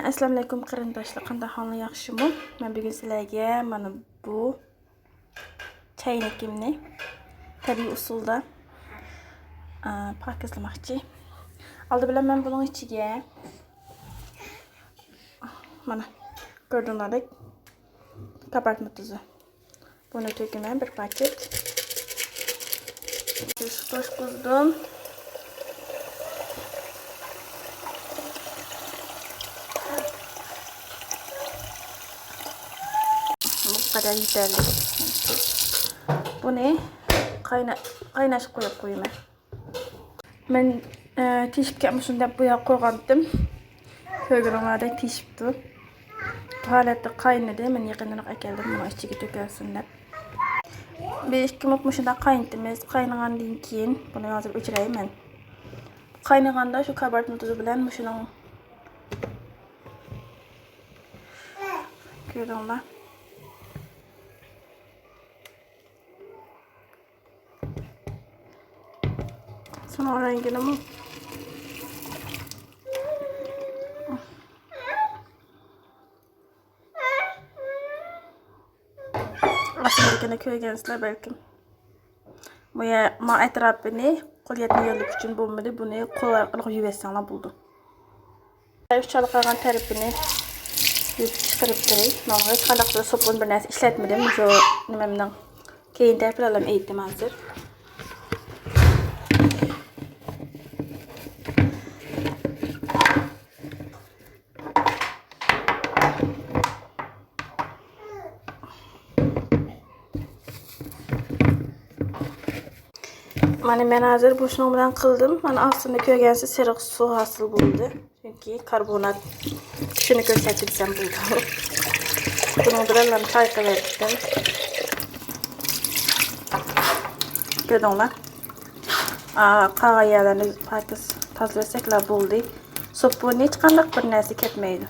Assalomu alaykum qarindoshlar, qanday holinglar, yaxshimi? Men bugun sizlarga mana bu chaynakimni tabiiy usulda paketlamoqchi. Oldi bilan men buning ichiga mana ko'rdinglardek kabartma tuzi. Buni to'kaman bir paket. Tosh qo'zdim. Bu kadar yeterli. Bunu kaynaşıp koyayım. Ben tişip yapmışım da bu yer koygandım. Köylülerden tişipti. Bu halette kaynadı. Ben yakınlarak ekeldim. Bunu içine dökersinler. Bir iki mutmuşum da kaynatımız. Kaynagandan keyin bunu hazır uçurayım ben. Kaynaganda şu kabartma tuzu bilen şunun görüyorlar. Sonra rengini mi? Aslında köygensizler belki. Bu ya ma etrafını qo'lyapni yo'llik uchun bo'lmadi. Buni qo'l orqali yuvasanglar bo'ldi. Üç çalık qalgan tarafini yuvib chiqarib qo'yay. Men hech qanday sopun bir narsa ishlatmadim. Shu nimamdan keyin taraflarni aytdim hozir. Men hazır bu şunun bilan qildim. Mana aslında ko'rgansiz seriq suv hosil bo'ldi. Chunki karbonat shuni ko'rsatsam bo'ldi. Buni bilan chayqaverdim. Ko'rdinglar? Qog'oylarni tozalasak bo'ldi. Sopun hech qanday bir narsa ketmaydi.